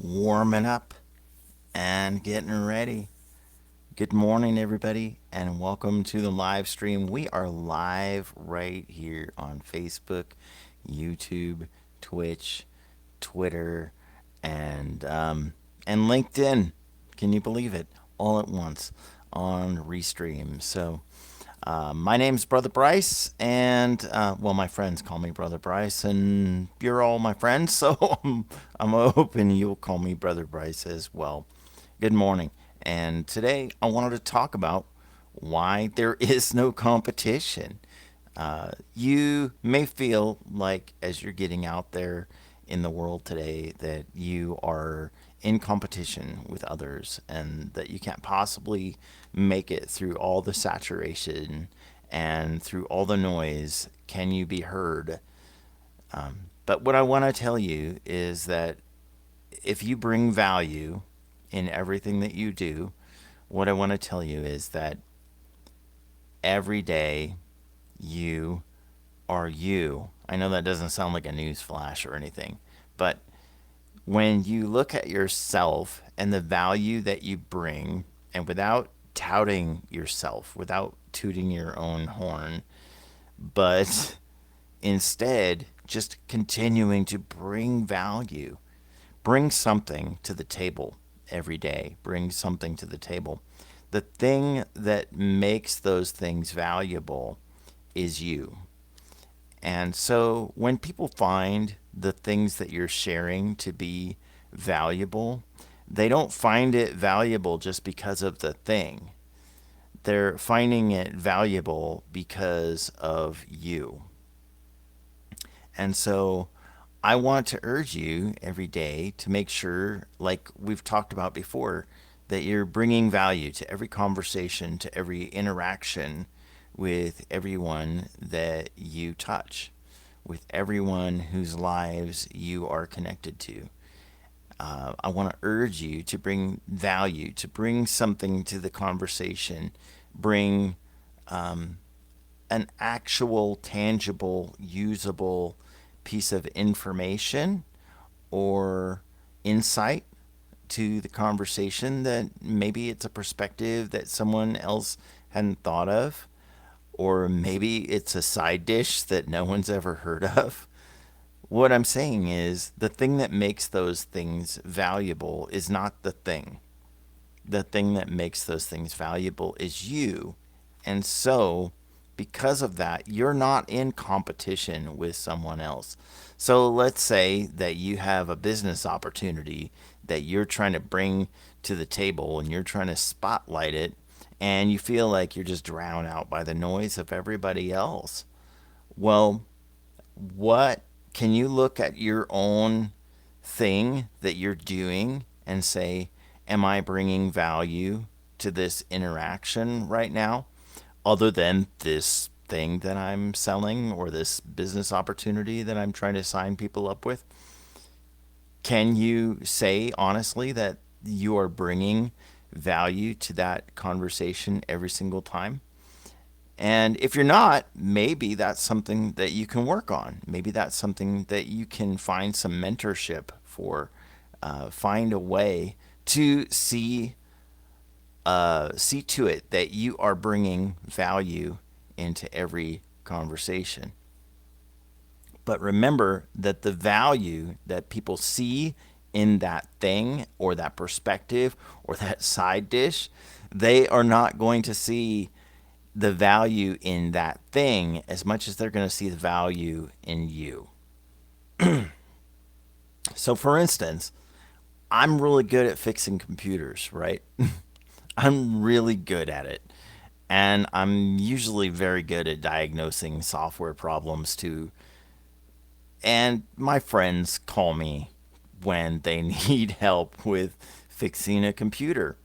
warming up and getting ready. Good morning, everybody, and welcome to the live stream. We are live right here on Facebook, YouTube, Twitch, Twitter, and LinkedIn. Can you believe it? All at once on Restream. My name's Brother Bryce, and my friends call me Brother Bryce, and you're all my friends, so I'm hoping you'll call me Brother Bryce as well. Good morning, and today I wanted to talk about why there is no competition. You may feel like as you're getting out there in the world today that you are in competition with others and that you can't possibly make it through all the saturation and through all the noise. Can you be heard? But what I want to tell you is that if you bring value in everything that you do, what I want to tell you is that every day you are you. I know that doesn't sound like a news flash or anything, but when you look at yourself and the value that you bring, and without touting yourself, without tooting your own horn, but instead just continuing to bring value, bring something to the table every day, bring something to the table. The thing that makes those things valuable is you. And so when people find the things that you're sharing to be valuable, they don't find it valuable just because of the thing. They're finding it valuable because of you. And so I want to urge you every day to make sure, like we've talked about before, that you're bringing value to every conversation, to every interaction with everyone that you touch, with everyone whose lives you are connected to. I want to urge you to bring value, to bring something to the conversation, bring an actual, tangible, usable piece of information or insight to the conversation that maybe it's a perspective that someone else hadn't thought of, or maybe it's a side dish that no one's ever heard of. What I'm saying is the thing that makes those things valuable is not the thing. The thing that makes those things valuable is you. And so, because of that, you're not in competition with someone else. So, let's say that you have a business opportunity that you're trying to bring to the table and you're trying to spotlight it, and you feel like you're just drowned out by the noise of everybody else. Well, what can you look at your own thing that you're doing and say, am I bringing value to this interaction right now other than this thing that I'm selling or this business opportunity that I'm trying to sign people up with? Can you say honestly that you are bringing value to that conversation every single time? And if you're not, maybe that's something that you can work on. Maybe that's something that you can find some mentorship for. Find a way to see to it that you are bringing value into every conversation. But remember that the value that people see in that thing or that perspective or that side dish, they are not going to see the value in that thing as much as they're going to see the value in you. So, for instance, I'm really good at fixing computers, right? I'm really good at it. And I'm usually very good at diagnosing software problems too. And my friends call me when they need help with fixing a computer.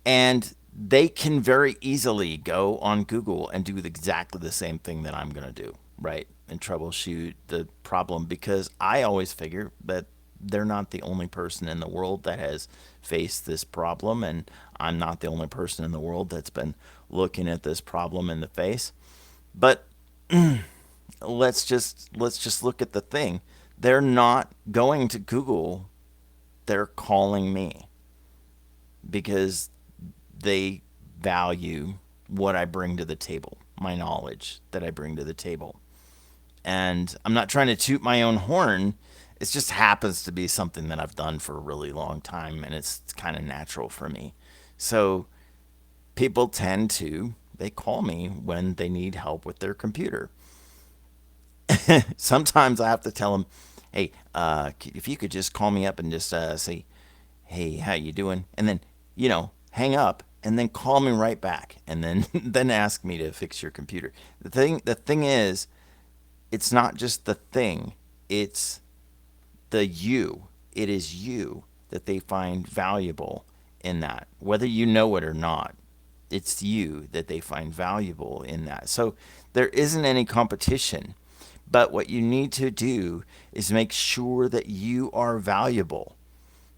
And they can very easily go on Google and do exactly the same thing that I'm going to do, right? And troubleshoot the problem because I always figure that they're not the only person in the world that has faced this problem, and I'm not the only person in the world that's been looking at this problem in the face. But let's just look at the thing. They're not going to Google they're calling me because they value what I bring to the table, my knowledge that I bring to the table. And I'm not trying to toot my own horn. It just happens to be something that I've done for a really long time, and it's kind of natural for me. So people tend to they call me when they need help with their computer. Sometimes I have to tell them, "Hey, if you could just call me up and just say, hey, how you doing?" And then, hang up and then call me right back and then then ask me to fix your computer. The thing is, it's not just the thing, it's the you. It is you that they find valuable in that, whether you know it or not. It's you that they find valuable in that. So there isn't any competition. But what you need to do is make sure that you are valuable,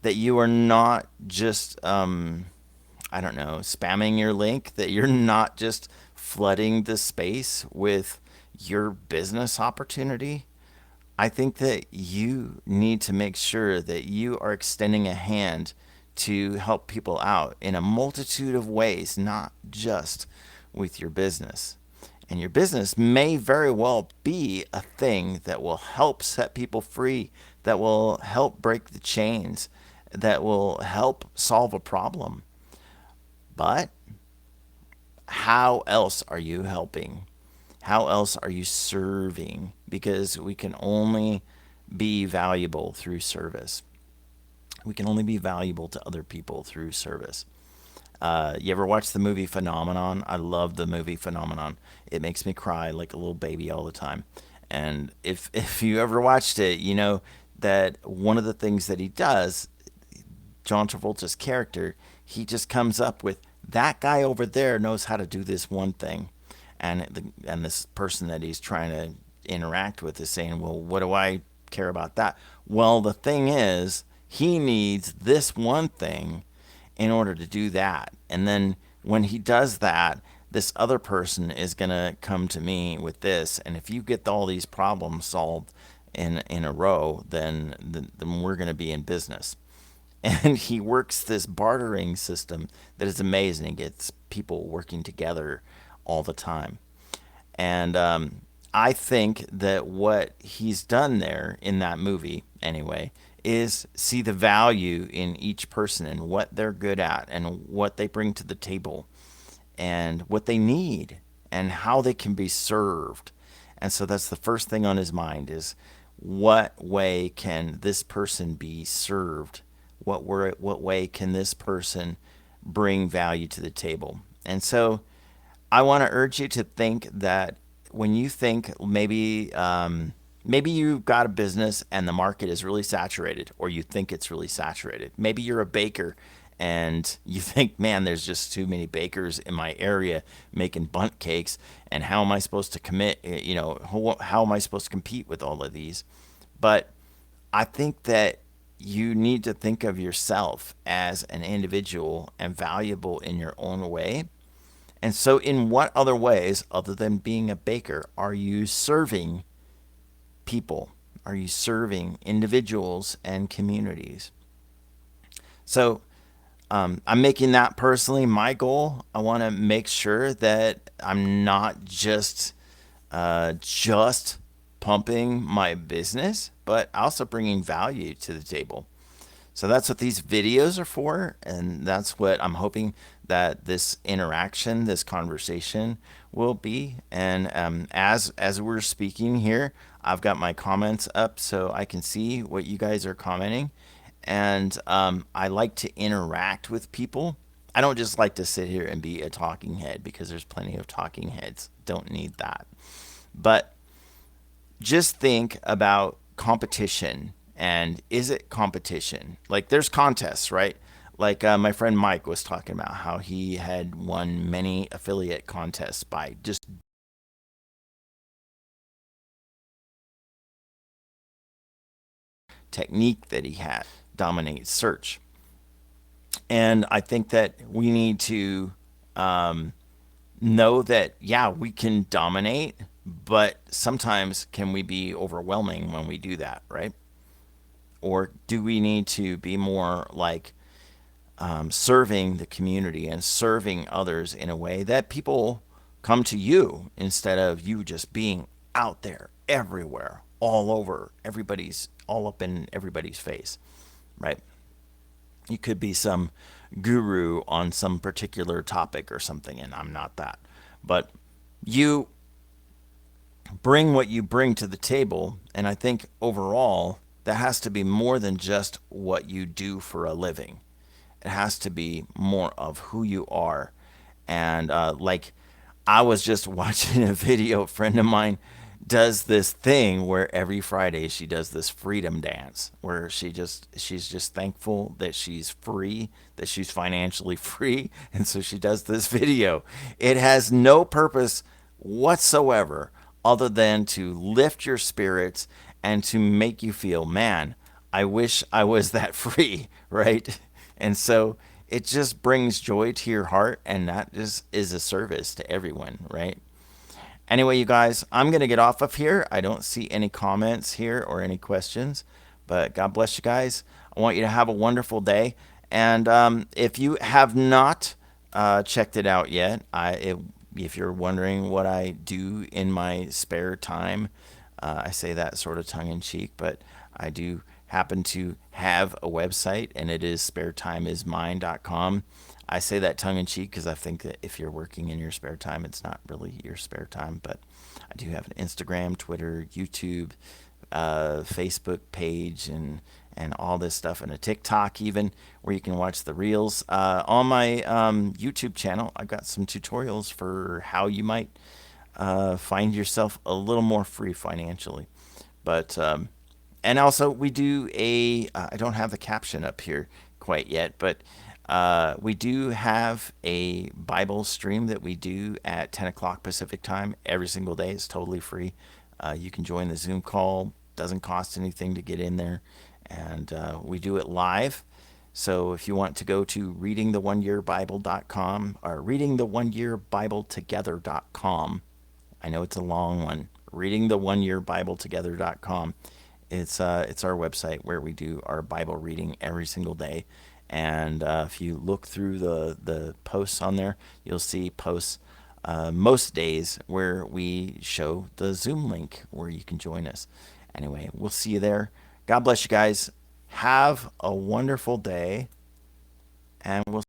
that you are not just, I don't know, spamming your link, that you're not just flooding the space with your business opportunity. I think that you need to make sure that you are extending a hand to help people out in a multitude of ways, not just with your business. And your business may very well be a thing that will help set people free, that will help break the chains, that will help solve a problem. But how else are you helping? How else are you serving? Because we can only be valuable through service. We can only be valuable to other people through service. You ever watch the movie Phenomenon? I love the movie Phenomenon. It makes me cry like a little baby all the time. And if you ever watched it, you know that one of the things that he does, John Travolta's character, he just comes up with that guy over there knows how to do this one thing, and this person that he's trying to interact with is saying, well, what do I care about that? Well, the thing is, he needs this one thing in order to do that, and then when he does that, this other person is going to come to me with this, and if you get all these problems solved in a row, then we're going to be in business. And he works this bartering system that is amazing. He gets people working together all the time. And I think that what he's done there in that movie, anyway, is see the value in each person and what they're good at and what they bring to the table and what they need and how they can be served. And so that's the first thing on his mind is what way can this person be served? What way can this person bring value to the table? And so I want to urge you to think that when you think maybe you've got a business and the market is really saturated, or you think it's really saturated. Maybe you're a baker and you think, man, there's just too many bakers in my area making bunt cakes, and how am I supposed to commit? How am I supposed to compete with all of these? But I think that you need to think of yourself as an individual and valuable in your own way. And so, in what other ways, other than being a baker, are you serving people? Are you serving individuals and communities? So, I'm making that personally my goal. I want to make sure that I'm not just pumping my business, but also bringing value to the table. So that's what these videos are for, and that's what I'm hoping that this interaction, this conversation will be. And as we're speaking here, I've got my comments up so I can see what you guys are commenting. And I like to interact with people. I don't just like to sit here and be a talking head, because there's plenty of talking heads. Don't need that. But just think about competition, and is it competition? Like, there's contests, right? Like my friend Mike was talking about how he had won many affiliate contests by just technique that he had dominate search. And I think that we need to know that, yeah, we can dominate, but sometimes can we be overwhelming when we do that, right? Or do we need to be more like serving the community and serving others in a way that people come to you instead of you just being out there everywhere, all over everybody's, all up in everybody's face, right? You could be some guru on some particular topic or something, and I'm not that. But you bring what you bring to the table, and I think overall, that has to be more than just what you do for a living. It has to be more of who you are. And like, I was just watching a video. A friend of mine does this thing where every Friday she does this freedom dance where she's just thankful that she's free, that she's financially free, and so she does this video. It has no purpose whatsoever other than to lift your spirits and to make you feel, man, I wish I was that free, right? And so it just brings joy to your heart, and that just is a service to everyone, right? Anyway, you guys, I'm going to get off of here. I don't see any comments here or any questions, but God bless you guys. I want you to have a wonderful day. And if you have not checked it out yet, if you're wondering what I do in my spare time, I say that sort of tongue in cheek, but I do happen to have a website, and it is sparetimeismine.com. I say that tongue in cheek because I think that if you're working in your spare time, it's not really your spare time. But I do have an Instagram, Twitter, YouTube, Facebook page, and all this stuff, and a TikTok even where you can watch the reels. On my YouTube channel, I've got some tutorials for how you might find yourself a little more free financially. But and also we do a I don't have the caption up here quite yet, but we do have a Bible stream that we do at 10 o'clock Pacific time every single day. It's totally free. You can join the Zoom call. Doesn't cost anything to get in there, and we do it live. So if you want to go to readingtheoneyearbible.com or readingtheoneyearbibletogethers.com, I know it's a long one. Readingtheoneyearbibletogethers.com. It's our website where we do our Bible reading every single day. And if you look through the posts on there, you'll see posts most days where we show the Zoom link where you can join us. Anyway, we'll see you there. God bless you guys. Have a wonderful day, and we'll